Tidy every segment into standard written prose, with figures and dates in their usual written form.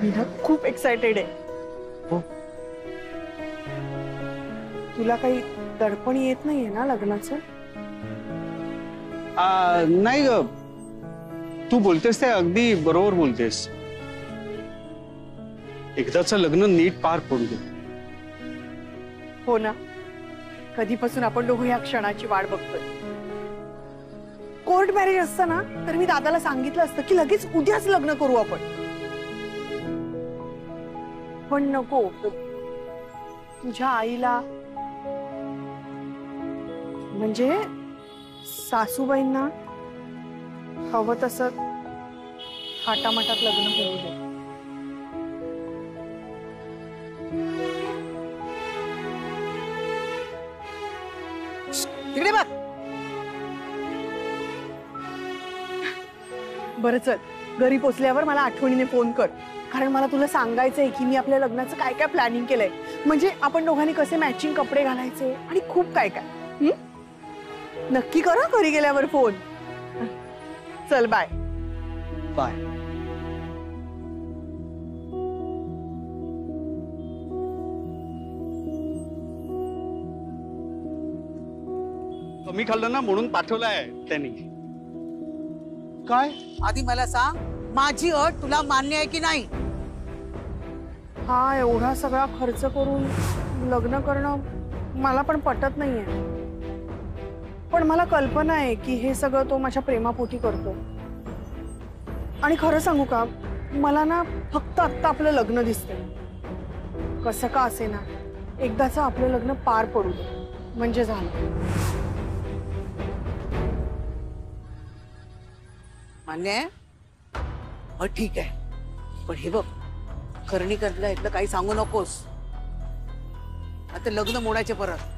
मी ना खूप एक्साइटेड आहे. हो. तुला काही दडपण येत नाहीये ना लग्नाचं? नाही ग, तू बोलतेस ते अगदी बरोबर बोलतेस. एकदाचं लग्न नीट पार पडू दे. हो ना, कधीपासून आपण दोघं या क्षणाची वाट बघतोय. कोर्ट मॅरेज असतं ना तर मी दादाला सांगितलं असतं की लगेच उद्याच लग्न करू आपण, पण नको. तुझ्या आईला म्हणजे सासूबाईंना हवं तसं थाटामाटात लग्न होऊ दे. तिकडे बघ. बरं चल, घरी पोचल्यावर मला आठवणीने फोन कर, कारण मला तुला सांगायचंय की मी आपल्या लग्नाचं काय काय प्लॅनिंग केलंय. म्हणजे आपण दोघांनी कसे मॅचिंग कपडे घालायचे आणि खूप काय काय. नक्की कर घरी गेल्यावर फोन. चल बाय. बाय. कमी खाल्लं ना म्हणून पाठवलाय त्यांनी. काय? आधी मला सांग, माझी अट तुला मान्य आहे की नाही? हा, एवढा सगळा खर्च करून लग्न करणं मला पण पटत नाहीये. पण मला कल्पना आहे की हे सगळं तो माझ्या प्रेमापोटी करतो. आणि खरं सांगू का, मला ना फक्त आत्ता आपलं लग्न दिसतंय. कसं का असे ना, एकदाच आपलं लग्न पार पडू दे म्हणजे झालं. मान्य आहे? हो ठीक आहे, पण हे बघ, कर्णिकातलं इथलं काही सांगू नकोस. आता लग्न मोडायचे परत.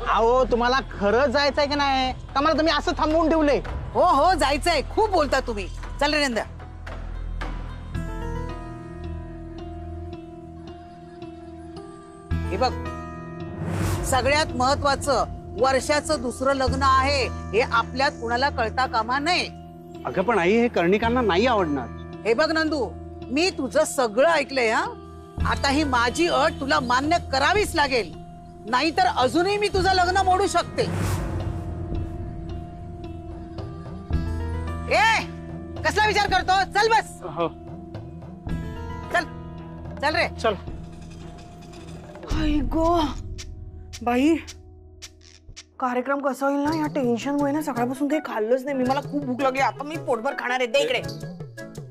अहो, तुम्हाला खरंच जायचंय की नाही का मला तुम्ही असं थांबवून ठेवलंय? हो हो जायचंय, खूप बोलता तुम्ही. चल रे नंदा. हे बघ, सगळ्यात महत्वाचं वर्षाचं दुसरं लग्न आहे हे आपल्यात कुणाला कळता कामा नये. अगं पण आई, हे कर्णिकांना नाही आवडणार. हे बघ नंदू, मी तुझं सगळं ऐकलंय. हा, आता ही माझी अट तुला मान्य करावीच लागेल, नाहीतर अजूनही मी तुझं लग्न मोडू शकते. ए, कसला विचार करतो? चल बस. हो. चल चल रे. चल. आई गो बाई, कार्यक्रम कसा होईल ना या टेन्शन मुळे ना सकाळपासून काही खाल्लंच नाही मी. मला खूप भूक लागली, आता मी पोटभर खाणार आहे. दे इकडे.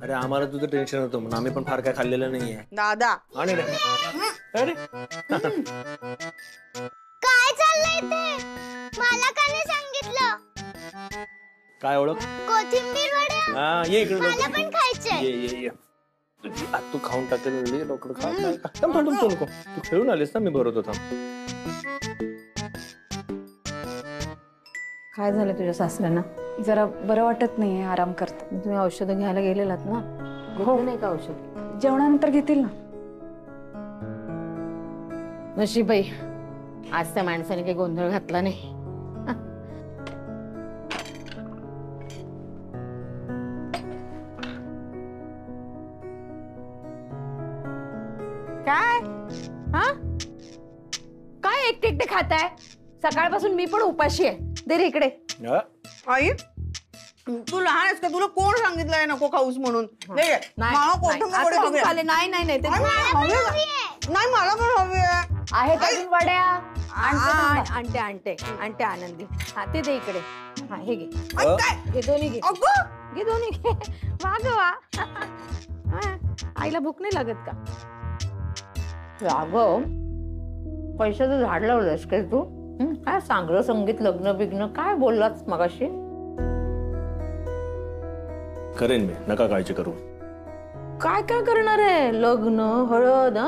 अरे आम्हाला तुझं टेन्शन होतं म्हणून आम्ही पण फार काय खाल्लेलं नाहीये दादा. आणि अरे काय चाललंय ते? मला का नाही सांगितलं? काय ओळख? कोथिंबीर वडे. हा, ये इकडे. मला पण खायचंय. ये तुझी आज तू खाऊन टाकेल लवकर खा. थांब नको, तू खेळून आलीस ना, मी भरवतो. थांब. काय झालं तुझ्या सासऱ्यांना? जरा बरं वाटत नाहीये, आराम करतात. तुम्ही औषधं घ्यायला गेलेलात ना? हो. नाही का औषध? जेवणानंतर घेतील ना. नशीबाई, आज त्या माणसाने काही गोंधळ घातला नाही. काय? हा, काय एकटे एकटे खाताय? सकाळपासून मी पण उपाशी आहे. दे रे इकडे. आई, तू लहान आहेस का? तुला कोण सांगितलंय नको खाऊस म्हणून? नाही नाही नाही मला पण हवी आहे. आहेत अजून वड्या. आणते आणते आणते आनंदी. हा, ते दे इकडे. हा, हे घे. घे दोन्ही, घे घे दोन्ही, घे. वा ग वा. आईला भूक नाही लागत का? अगं, पैशाचं झाड लावलंस काय तू? काय चांगलं संगीत, लग्न बिग्न काय बोललास मगाशी? करेन मी, नका काळजी करू. काय काय करणार आहे? लग्न, हळद?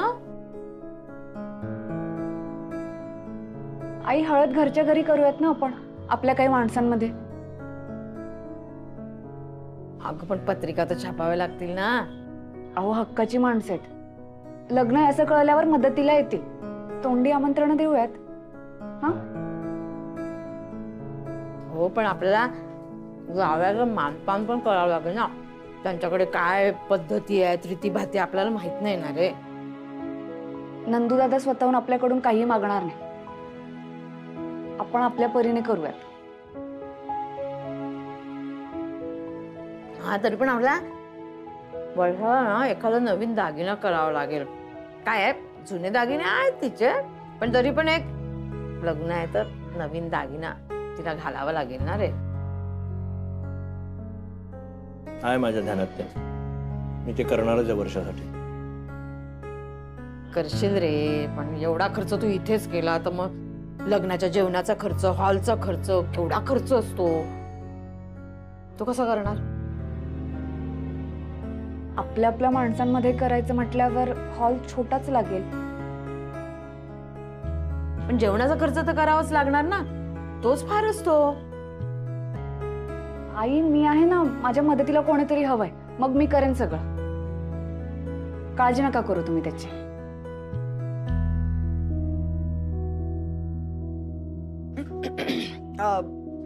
आई, हळद घरच्या घरी करूयात ना आपण, आपल्या काही माणसांमध्ये. अगं पण पत्रिका तर छापाव्या लागतील ना. अहो, हक्काची माणसं आहेत. लग्न आहे असं कळल्यावर मदतीला येतील. तोंडी आमंत्रण देऊयात. हा, हो, पण आपल्याला जावयाचं मानपान पण करावं लागेल ना. त्यांच्याकडे काय पद्धती आहेत, रीतीभाती आपल्याला माहित नाही ना रे. नंदूदादा स्वतःहून आपल्याकडून काही मागणार नाही. आपण आपल्या परीने करूयात. हा तरी पण आपल्या वर्षाला ना एखादा नवीन दागिना करावा लागेल. काय आहे, जुने दागिने आहेत तिचे, पण तरी पण एक लग्न आहे तर नवीन दागिना तिला घालावा लागेल ना रे. आहे माझ्या ध्यानात ते. मी ते करणारच आहे वर्षासाठी. करशील रे, पण एवढा खर्च तू इथेच केला तर मग लग्नाच्या जेवणाचा खर्च, हॉलचा खर्च, केवढा खर्च असतो, तो कसा करणार? आपल्या आपल्या माणसांमध्ये करायचं म्हटल्यावर हॉल छोटाच लागेल. पण जेवणाचा खर्च तर करावाच लागणार ना, तोच फार असतो. आई मी आहे ना, माझ्या मदतीला कोणीतरी हवंय, मग मी करेन सगळं. काळजी नका करू तुम्ही त्याची.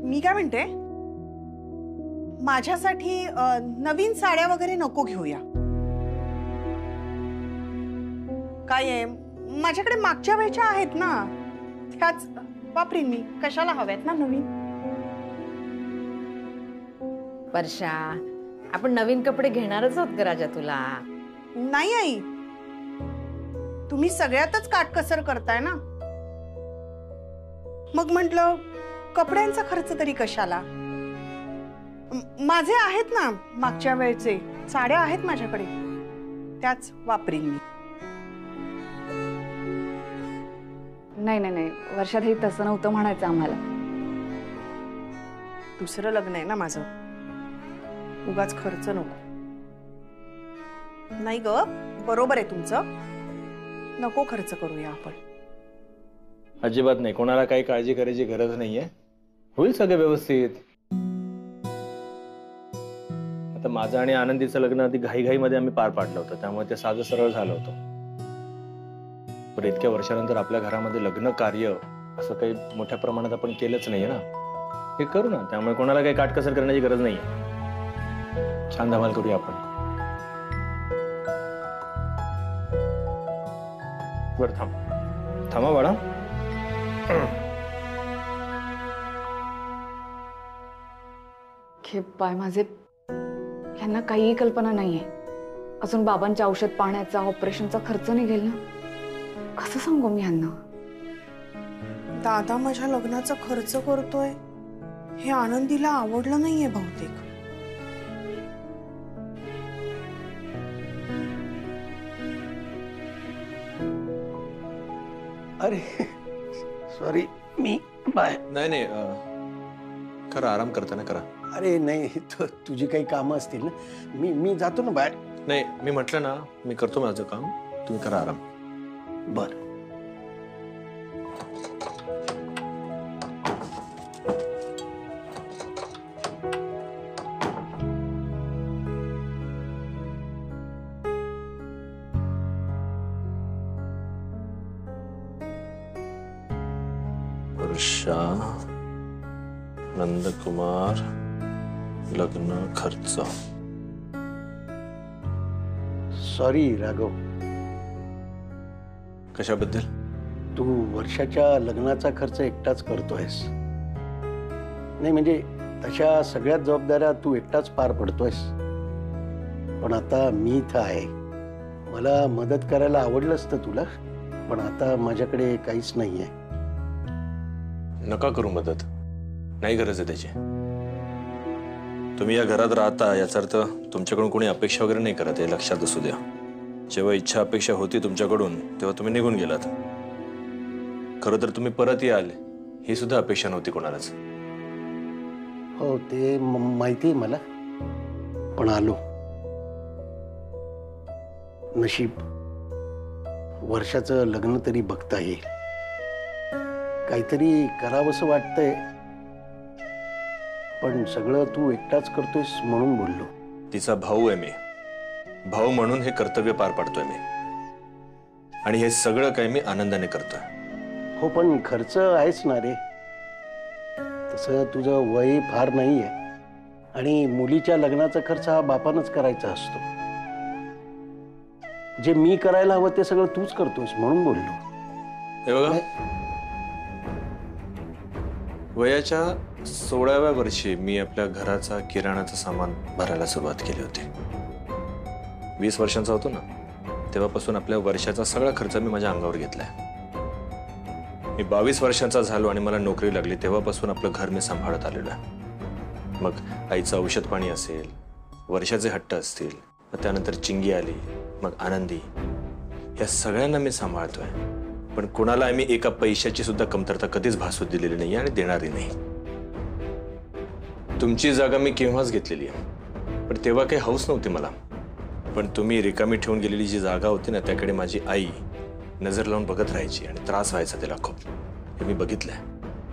मी काय म्हणते, माझ्यासाठी नवीन साड्या वगैरे नको घेऊया. काय आहे, माझ्याकडे मागच्या वेळच्या आहेत ना, त्याच वापरीन मी. कशाला हव्यात ना नवीन. वर्षा, आपण नवीन कपडे घेणारच आहोत का राजा तुला? नाही आई, तुम्ही सगळ्यातच काटकसर करताय ना, मग म्हंटल कपड्यांचा खर्च तरी कशाला. माझे आहेत ना मागच्या वेळचे साड्या आहेत माझ्याकडे, त्याच वापरीन मी. नाही नाही नाही, वर्षातही तसं नव्हतं म्हणायचं आम्हाला. दुसरं लग्न आहे ना माझं, उगाच खर्च नको. नाही ग, बरोबर आहे तुमचं, नको खर्च करूया आपण. अजिबात नाही, कोणाला काही काळजी करायची गरज नाहीये. होईल सगळं व्यवस्थित. आता माझं आणि आनंदीचं लग्न अगदी घाईघाईमध्ये आम्ही पार पाडलं होतं, त्यामुळे ते साधं सरळ झालं होतं. पण इतक्या वर्षानंतर आपल्या घरामध्ये लग्न कार्य असं काही मोठ्या प्रमाणात आपण केलंच नाहीये ना. हे करू ना, त्यामुळे कोणाला काही काटकसर करण्याची गरज नाहीये. छान धमाल करूया आपण. बरं थांबा बाळा. खेप पाय माझे, यांना काहीही कल्पना नाहीये. अजून बाबांच्या औषध पाण्याचा, ऑपरेशनचा खर्च निघेल ना. कसं सांगू मी यांना? दादा माझ्या लग्नाचा खर्च करतोय हे आनंदीला आवडलं नाहीये बहुतेक. अरे सॉरी, मी बाय. नाही खरं आराम करता ना करा. अरे नाही, तुझी काही कामं असतील ना, मी जातो ना बाहेर. नाही, मी म्हटलं ना, मी करतो माझं काम, तुम्ही करा आराम. बर. वर्षा, नंदकुमार, लग्न खर्च. सॉरी राघव. कशाबद्दल? तू वर्षाच्या लग्नाचा खर्च एकटाच करतोयस. नाही म्हणजे तशा सगळ्यात जबाबदाऱ्या तू एकटाच पार पडतोयस. पण आता मी इथं आहे. मला मदत करायला आवडलं असतं तुला, पण आता माझ्याकडे काहीच नाहीये. नका करू मदत, नाही गरज आहे त्याची. तुम्ही या घरात राहता याचा अर्थ तुमच्याकडून कोणी अपेक्षा वगैरे नाही करत, हे लक्षात असू द्या. जेव्हा इच्छा अपेक्षा होती तुमच्याकडून तेव्हा तुम्ही निघून गेलात. खरं तर तुम्ही परत याल ही सुद्धा अपेक्षा नव्हती कोणालाच. हो ते माहिती आहे मला, पण आलो. नशीब वर्षाचं लग्न तरी बघता येईल. काहीतरी करावंसं वाटतंय, पण सगळं तू एकटाच करतोयस म्हणून बोललो. तिचा भाऊ आहे मी, भाऊ म्हणून हे कर्तव्य पार पाडतोय मी, आणि हे सगळं काही मी आनंदाने करतोय. हो पण खर्च आहेच ना रे. तसं तुझं वय फार नाहीये, आणि मुलीच्या लग्नाचा खर्च हा बापानच करायचा असतो. जे मी करायला हवं ते सगळं तूच करतोस म्हणून बोललो. हे बघा, वयाच्या 16व्या वर्षी मी आपल्या घराचा किराणाचं सामान भरायला सुरुवात केली होती. 20 वर्षांचा होतो ना, तेव्हापासून आपल्या वर्षाचा सगळा खर्च मी माझ्या अंगावर घेतलाय. मी 22 वर्षांचा झालो आणि मला नोकरी लागली तेव्हापासून आपलं घर मी सांभाळत आलेलो आहे. मग आईचं औषध पाणी असेल, वर्षाचे हट्ट असतील, मग त्यानंतर चिंगी आली, मग आनंदी, या सगळ्यांना मी सांभाळतोय. पण कोणाला आम्ही एका पैशाची सुद्धा कमतरता कधीच भासू दिलेली नाही आणि देणारही नाही. तुमची जागा मी केव्हाच घेतलेली आहे, पण तेव्हा काही हौस नव्हती मला. पण तुम्ही रिकामी ठेवून गेलेली जी जागा होती ना, त्याकडे माझी आई नजर लावून बघत राहायची आणि त्रास व्हायचा तिला खूप. हे मी बघितलंय,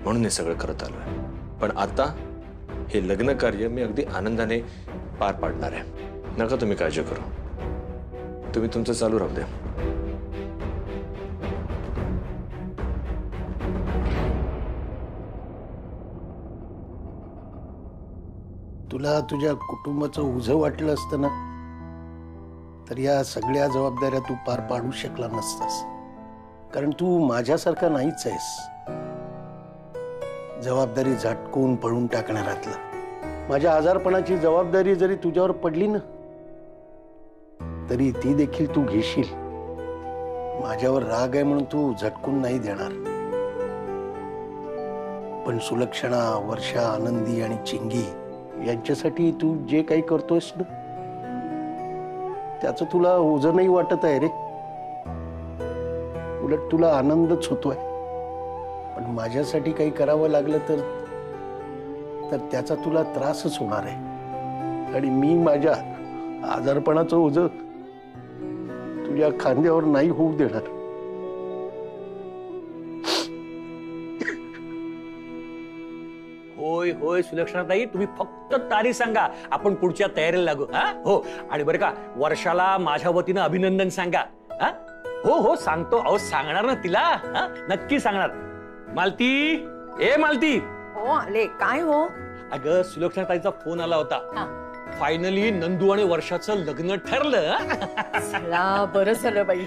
म्हणून हे सगळं करत आलोय. पण आता हे लग्न कार्य मी अगदी आनंदाने पार पाडणार आहे. नका तुम्ही काळजी करू, तुम्ही तुमचं चालू राहू द्या. तुला तुझ्या कुटुंबाचं ओझं वाटलं असतं ना, तर या सगळ्या जबाबदाऱ्या तू पार पाडू शकला नसतास. कारण तू माझ्यासारखा नाहीच आहेस, जबाबदारी झटकून पळून टाकणारातला. माझ्या आजारपणाची जबाबदारी जरी तुझ्यावर पडली ना, तरी ती देखील तू घेशील. माझ्यावर राग आहे म्हणून तू झटकून नाही देणार. पण सुलक्षणा, वर्षा, आनंदी आणि चिंगी यांच्यासाठी तू जे काही करतोयस ना, त्याचं तुला ओझं नाही वाटत आहे रे. उलट तुला आनंदच होतोय. पण माझ्यासाठी काही करावं लागलं तर त्याचा तुला त्रासच होणार आहे. आणि मी माझ्या आजारपणाचं ओझं तुझ्या खांद्यावर नाही होऊ देणार. होय होय सुलक्षणाताई, तुम्ही फक्त तारीख सांगा, आपण पुढच्या तयारीला लागू. हो, आणि बरं का, वर्षाला माझ्या वतीनं अभिनंदन सांगा. हो हो सांगतो. अहो सांगणार ना तिला, नक्की सांगणार. मालती, ए मालती. हो आले. काय हो? अगं सुलक्षणाताईचा फोन आला होता. फायनली नंदू आणि वर्षाचं लग्न ठरलं. बरं झालं बाई,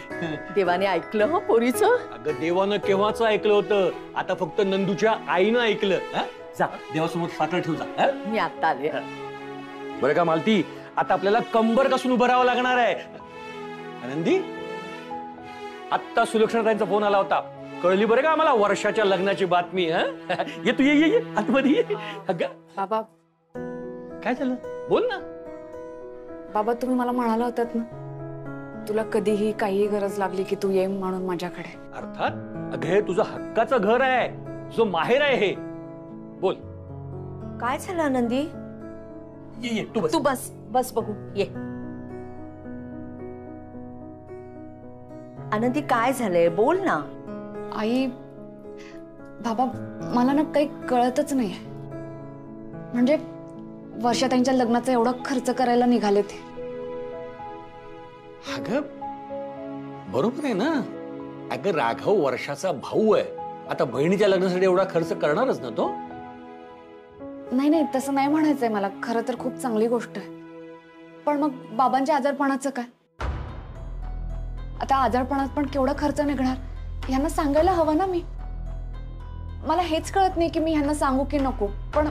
देवाने ऐकलं हो पोरीचं. अगं देवानं केव्हाच ऐकलं होतं, आता फक्त नंदूच्या आईनं ऐकलं. जा देवासमोर साखर ठेव जा. मी आता आले. बरं का मालती, आता आपल्याला कंबर कसून उभं राहावं लागणार आहे. आनंदी, आत्ता सुलक्षणाताईंचा फोन आला होता, कळली बरं का आम्हाला वर्षाच्या लग्नाची बातमी. ये तू, ये आतमध्ये ये. अगं बाबा, काय झालं, बोल ना. बाबा तुम्ही मला म्हणाला होतात ना, तुला कधीही काही गरज लागली की तू ये म्हणून माझ्याकडे. अर्थात. अगं हे तुझं हक्काचं घर आहे, जो माहेर आहे. हे बोल. काय झालं आनंदी? ये तू बस. तू बस बस बघू. ये आनंदी, काय झालंय बोल ना. आई, बाबा मला ना काही कळतच नाहीये. म्हणजे वर्षा त्यांच्या लग्नाचा एवढा खर्च करायला निघाले ते. अगं बरोबर आहे ना. अगं राघव वर्षाचा भाऊ आहे, आता बहिणीच्या लग्नासाठी एवढा खर्च करणारच ना तो. नाही नाही, तसं नाही म्हणायचंय मला. खरं तर खूप चांगली गोष्ट आहे. पण मग बाबांच्या आजारपणाचं काय? आता आजारपणात पण केवढा खर्च निघणार यांना सांगायला हवं ना मी. मला हेच कळत नाही की मी ह्यांना सांगू की नको. पण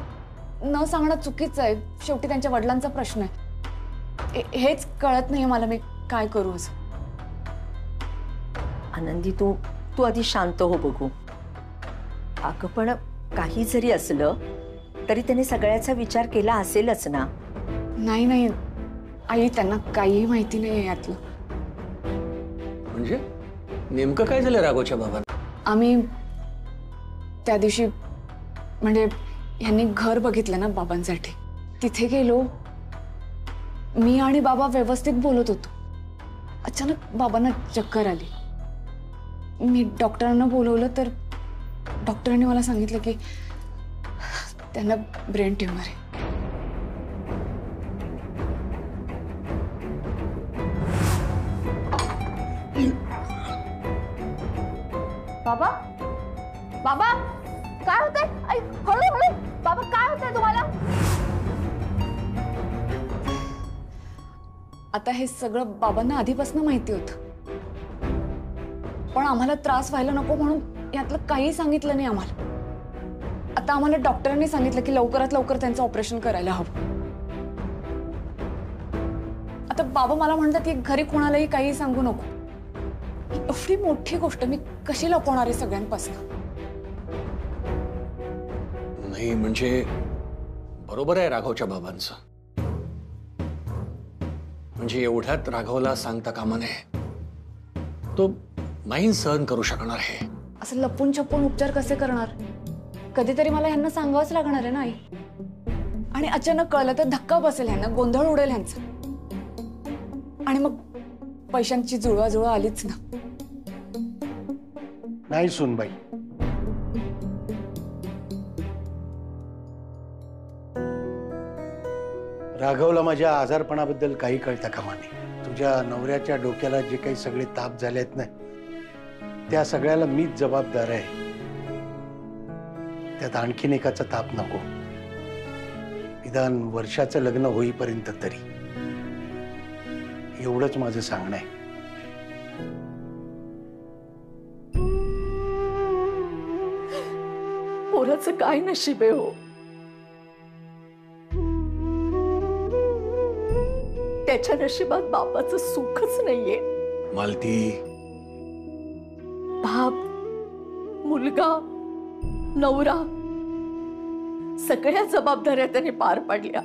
न सांगणं चुकीचं आहे. शेवटी त्यांच्या वडिलांचा प्रश्न आहे. हेच कळत नाही मला मी काय करू असं. आनंदी, तू आधी शांत हो बघू. अगं पण काही जरी असलं तरी त्याने सगळ्याचा विचार केला असेलच ना. नाही नाही आई, त्यांना काहीही माहिती नाही यातलं. म्हणजे नेमकं काय झालं राघवच्या बाबांना? आम्ही त्या दिवशी म्हणजे ह्यांनी घर बघितलं ना बाबांसाठी, तिथे गेलो. मी आणि बाबा व्यवस्थित बोलत होतो. अचानक बाबांना चक्कर आली. मी डॉक्टरांना बोलवलं तर डॉक्टरांनी मला सांगितलं की त्यांना ब्रेन ट्यूमर आहे. बाबा, बाबा काय होतंय? हळू हळू. बाबा काय होतंय तुम्हाला? आता हे सगळं बाबांना आधीपासून माहिती होतं, पण आम्हाला त्रास व्हायला नको म्हणून यातलं काही सांगितलं नाही आम्हाला. आता आम्हाला डॉक्टरांनी सांगितलं की लवकरात लवकर त्यांचं ऑपरेशन करायला हवं. आता बाबा मला म्हणतात की घरी कोणालाही काही सांगू नको. एवढी मोठी गोष्ट मी कशी लपवणार आहे सगळ्यांपासून? नाही म्हणजे बरोबर आहे राघवच्या बाबांचं. म्हणजे एवढ्यात राघवला सांगता कामा नये. तो नाही सहन करू शकणार आहे. असं लपून छपून उपचार कसे करणार? कधीतरी मला ह्यांना सांगावंच लागणार आहे ना आई. आणि अचानक कळलं तर धक्का बसेल ह्यांना, गोंधळ उडेल ह्यांचं. आणि मग पैशांची जुळवाजुळव आलीच ना. नाही सुनबाई, राघवला माझ्या आजारपणाबद्दल काही कळता कामा नये. तुझ्या नवऱ्याच्या डोक्याला जे काही सगळे ताप झालेत ना, त्या सगळ्याला मीच जबाबदार आहे. त्यात आणखीन एकाचा ताप नको. निदान वर्षाचं लग्न होईपर्यंत तरी. एवढंच माझं सांगणं आहे. पोराचं काय नशीब आहे हो. त्याच्या नशिबात बापाचं सुखच नाहीये. मालती, बाप, मुलगा, नवरा, सगळ्या जबाबदाऱ्या त्याने पार पाडल्या.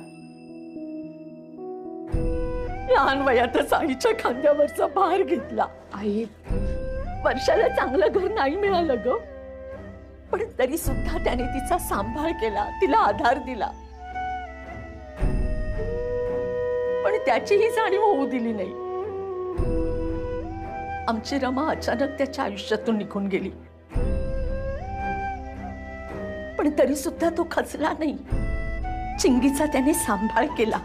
लहान वयातच आईच्या खांद्यावरचा भार घेतला. आई, वर्षाला चांगलं घर नाही मिळालं ग, पण तरी सुद्धा त्याने तिचा सांभाळ केला, तिला आधार दिला. पण त्याचीही जाणीव होऊ दिली नाही. आमची रमा अचानक त्याच्या आयुष्यातून निघून गेली, पण तरी सुद्धा तो खचला नाही. चिंगीचा त्याने सांभाळ केला.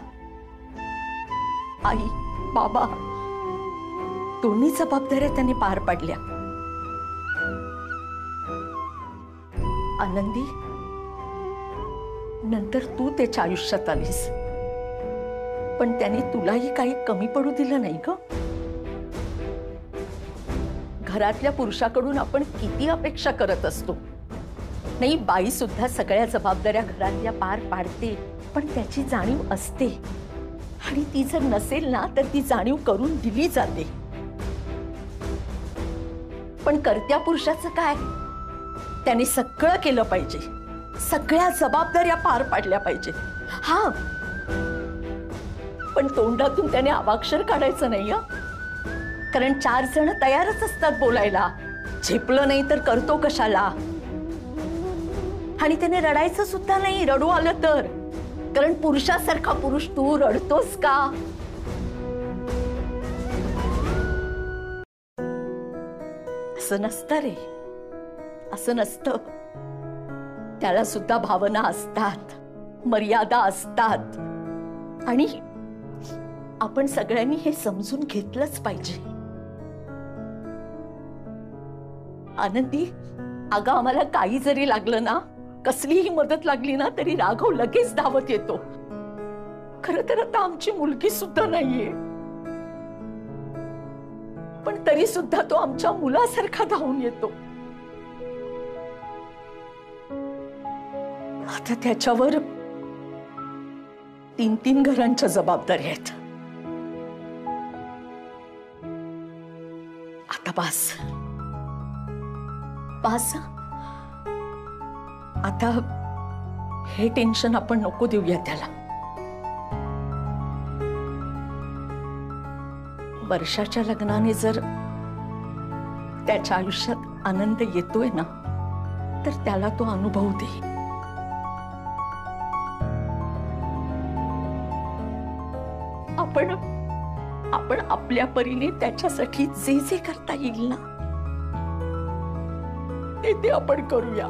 आई, बाबा दोन्ही जबाबदाऱ्या त्याने पार पाडल्या. आनंदी, नंतर तू त्याच्या आयुष्यात आलीस, पण त्याने तुलाही काही कमी पडू दिलं नाही ग. घरातल्या पुरुषाकडून आपण किती अपेक्षा करत असतो. नाही, बाई सुद्धा सगळ्या जबाबदाऱ्या घरातल्या पार पाडते, पण त्याची जाणीव असते. आणि ती जर नसेल ना तर ती जाणीव करून दिली जाते. पण कर्त्या पुरुषाचं काय? त्याने सगळं केलं पाहिजे, सगळ्या जबाबदाऱ्या पार पाडल्या पाहिजे. हा, पण तोंडातून त्याने अवाक्षर काढायचं नाही. कारण 4 जण तयारच असतात बोलायला. झेपलं नाही तर करतो कशाला. आणि त्याने रडायचं सुद्धा नाही, रडू आलं तर. कारण पुरुषासारखा पुरुष तू रडतोस का? असं नसतं रे, असं नसतं. त्याला सुद्धा भावना असतात, मर्यादा असतात. आणि आपण सगळ्यांनी हे समजून घेतलंच पाहिजे. आनंदी, अगं आम्हाला काही जरी लागलं ना, कसलीही मदत लागली ना, तरी राघव लगेच धावत येतो. खरं तर आता आमची मुलगी सुद्धा नाहीये, पण तरी सुद्धा तो आमच्या मुलासारखा धावून येतो. आता त्याच्यावर 3 घरांच्या जबाबदाऱ्या आहेत. आता बास बास. आता हे टेन्शन आपण नको देऊया त्याला. वर्षाच्या लग्नाने जर त्याच्या आयुष्यात आनंद येतोय ना, तर त्याला तो अनुभव दे. आपण आपल्या परीने त्याच्यासाठी जे जे करता येईल ना, ते आपण करूया.